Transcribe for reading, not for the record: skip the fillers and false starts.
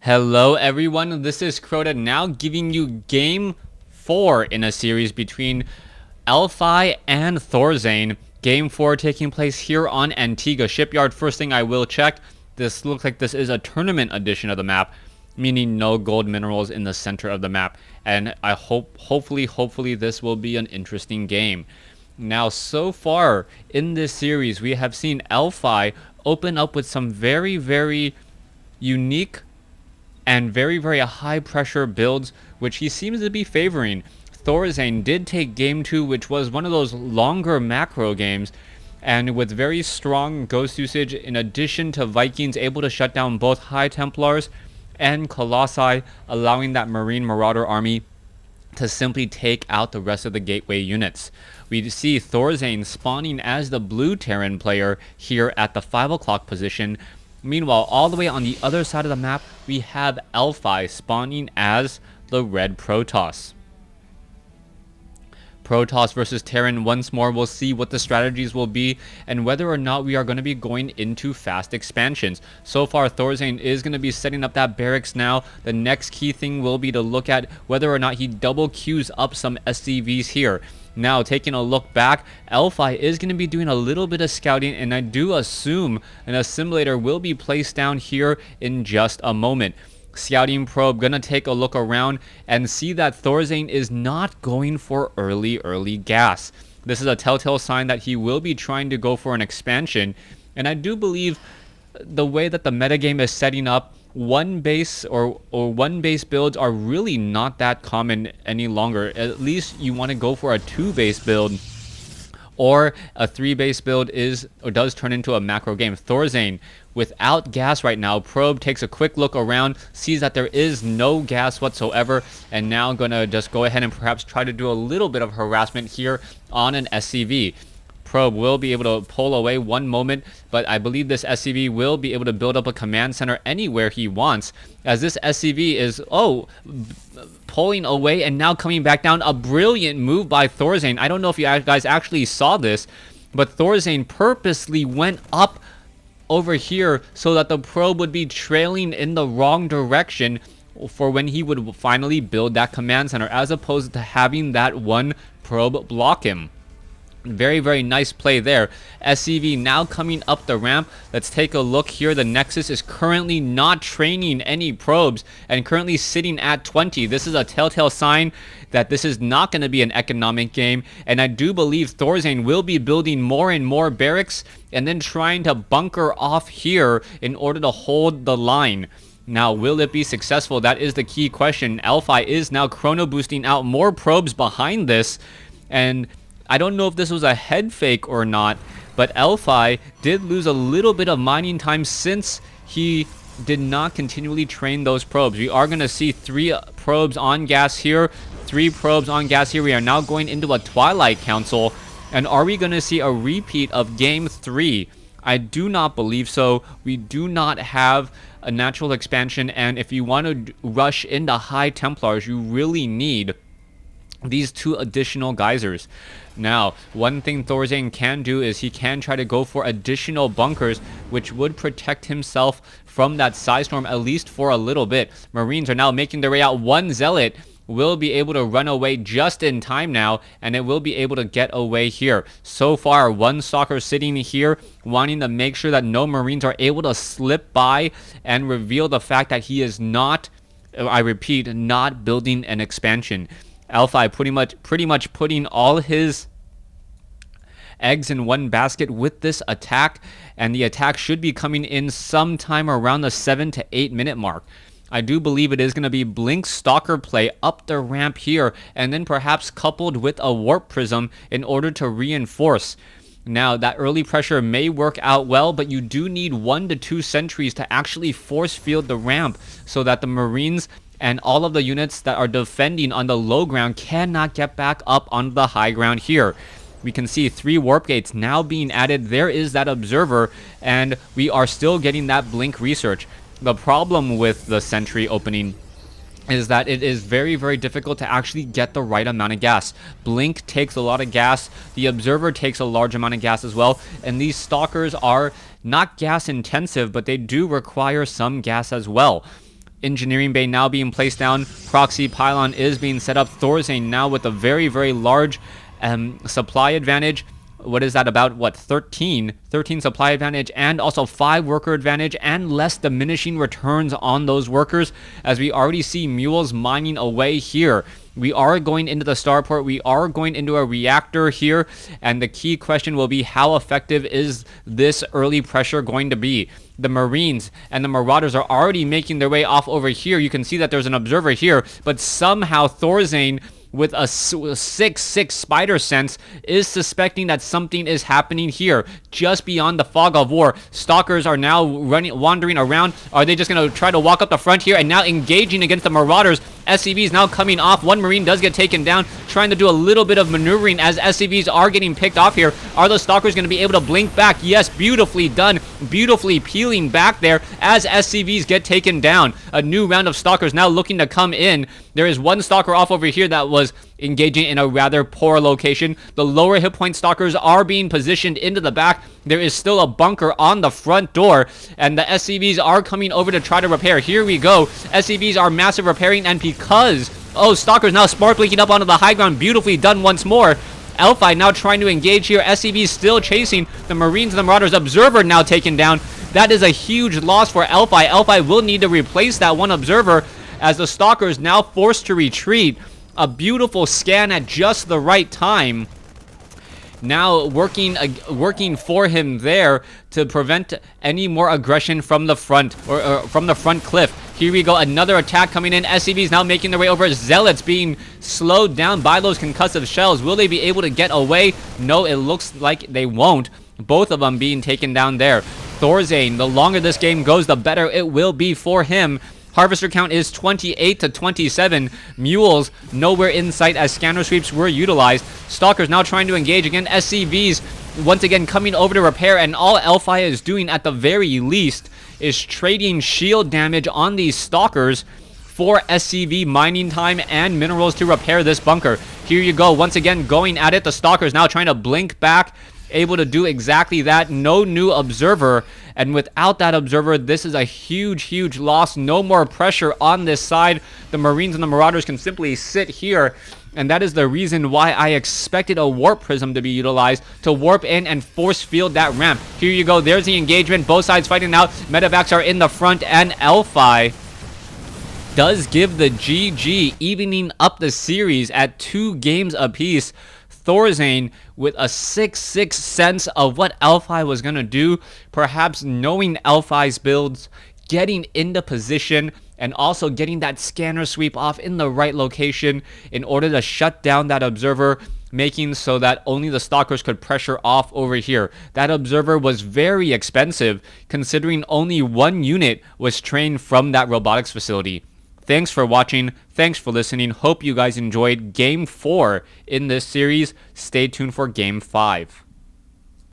Hello everyone, this is Crota now giving you game 4 in a series between Elfi and Thorzain. Game 4 taking place here on Antigua Shipyard. First thing I will check, this looks like this is a tournament edition of the map, meaning no gold minerals in the center of the map. And I hopefully this will be an interesting game. Now, so far in this series, we have seen Elfi open up with some very unique and very high pressure builds, which he seems to be favoring. Thorzain did take game 2, which was one of those longer macro games, and with very strong ghost usage, in addition to Vikings able to shut down both High Templars and Colossi, allowing that Marine Marauder army to simply take out the rest of the gateway units. We see Thorzain spawning as the blue Terran player here at the 5 o'clock position. Meanwhile, all the way on the other side of the map, we have Elfi spawning as the red Protoss. Protoss versus Terran once more. We'll see what the strategies will be and whether or not we are going to be going into fast expansions. So far, Thorzain is going to be setting up that barracks now. The next key thing will be to look at whether or not he double queues up some SCVs here. Now, taking a look back, Elfi is going to be doing a little bit of scouting, and I do assume an assimilator will be placed down here in just a moment. Scouting probe gonna take a look around and see that Thorzain is not going for early gas. This is a telltale sign that he will be trying to go for an expansion, and I do believe the way that the metagame is setting up, one base or one base builds are really not that common any longer. At least you want to go for a 2 base build, or a 3 base build does turn into a macro game. Thorzain without gas right now. Probe takes a quick look around, sees that there is no gas whatsoever, and now gonna just go ahead and perhaps try to do a little bit of harassment here on an SCV. Probe will be able to pull away one moment, but I believe this SCV will be able to build up a command center anywhere he wants, as this SCV is pulling away and now coming back down. A brilliant move by Thorzain. I don't know if you guys actually saw this, but Thorzain purposely went up over here so that the probe would be trailing in the wrong direction for when he would finally build that command center, as opposed to having that one probe block him. Very nice play there. SCV now coming up the ramp. Let's take a look here. The Nexus is currently not training any probes and currently sitting at 20. This is a telltale sign that this is not going to be an economic game, and I do believe Thorzain will be building more and more barracks and then trying to bunker off here in order to hold the line. Now, will it be successful? That is the key question. Elfi is now chrono boosting out more probes behind this, and I don't know if this was a head fake or not, but Elfi did lose a little bit of mining time since he did not continually train those probes. We are going to see 3 probes on gas here, 3 probes on gas here. We are now going into a Twilight Council, and are we going to see a repeat of game 3? I do not believe so. We do not have a natural expansion, and if you want to rush into High Templars, you really need these 2 additional geysers. Now, one thing Thorzain can do is he can try to go for additional bunkers, which would protect himself from that Psystorm at least for a little bit. Marines are now making their way out. One Zealot will be able to run away just in time now, and it will be able to get away here. So far, one Stalker sitting here wanting to make sure that no Marines are able to slip by and reveal the fact that he is not, I repeat, not building an expansion. Elfi pretty much putting all his eggs in one basket with this attack, and the attack should be coming in sometime around the 7 to 8 minute mark. I do believe it is going to be Blink Stalker play up the ramp here, and then perhaps coupled with a Warp Prism in order to reinforce. Now, that early pressure may work out well, but you do need 1 to 2 sentries to actually force field the ramp so that the Marines and all of the units that are defending on the low ground cannot get back up on the high ground here. We can see 3 warp gates now being added. There is that observer, and we are still getting that blink research. The problem with the sentry opening is that it is very difficult to actually get the right amount of gas. Blink takes a lot of gas. The observer takes a large amount of gas as well, and these stalkers are not gas intensive, but they do require some gas as well. Engineering bay now being placed down. Proxy pylon is being set up. Thorzain now with a very, very large supply advantage. What is that, about what, 13 supply advantage, and also 5 worker advantage, and less diminishing returns on those workers, as we already see mules mining away here. We are going into the starport, we are going into a reactor here, and the key question will be, how effective is this early pressure going to be? The Marines and the Marauders are already making their way off over here. You can see that there's an observer here, but somehow Thorzain, with a 6/6 spider sense, is suspecting that something is happening here just beyond the fog of war. Stalkers are now wandering around. Are they just going to try to walk up the front here and now engaging against the Marauders? SCVs now coming off. One Marine does get taken down, trying to do a little bit of maneuvering as SCVs are getting picked off here. Are the Stalkers going to be able to blink back? Yes, beautifully done. Beautifully peeling back there as SCVs get taken down. A new round of Stalkers now looking to come in. There is one Stalker off over here that was engaging in a rather poor location. The lower hit point Stalkers are being positioned into the back. There is still a bunker on the front door, and the SCVs are coming over to try to repair. Here we go. SCVs are massive repairing, and because, oh, Stalkers now spark blinking up onto the high ground. Beautifully done once more. Elfi now trying to engage here. SCVs still chasing the Marines and the Marauders. Observer now taken down. That is a huge loss for Elfi. Elfi will need to replace that one observer as the Stalkers now forced to retreat. A beautiful scan at just the right time. Now working for him there to prevent any more aggression from the front, or from the front cliff. Here we go, another attack coming in. SCVs now making their way over. Zealots being slowed down by those concussive shells. Will they be able to get away? No, it looks like they won't. Both of them being taken down there. Thorzain, the longer this game goes, the better it will be for him. Harvester count is 28 to 27. Mules nowhere in sight as scanner sweeps were utilized. Stalkers now trying to engage again. SCVs once again coming over to repair, and all Elfi is doing at the very least is trading shield damage on these Stalkers for SCV mining time and minerals to repair this bunker. Here you go, once again going at it. The Stalkers now trying to blink back, able to do exactly that. No new observer, and without that observer, this is a huge loss. No more pressure on this side. The Marines and the Marauders can simply sit here, and that is the reason why I expected a warp prism to be utilized to warp in and force field that ramp. Here you go, there's the engagement, both sides fighting out. Medevacs are in the front, and Elfi does give the GG, evening up the series at 2 games apiece. Thorzain with a 6/6 sense of what Elfi was going to do, perhaps knowing Elfi's builds, getting into position, and also getting that scanner sweep off in the right location in order to shut down that observer, making so that only the Stalkers could pressure off over here. That observer was very expensive, considering only 1 unit was trained from that robotics facility. Thanks for watching. Thanks for listening. Hope you guys enjoyed Game 4 in this series. Stay tuned for Game 5.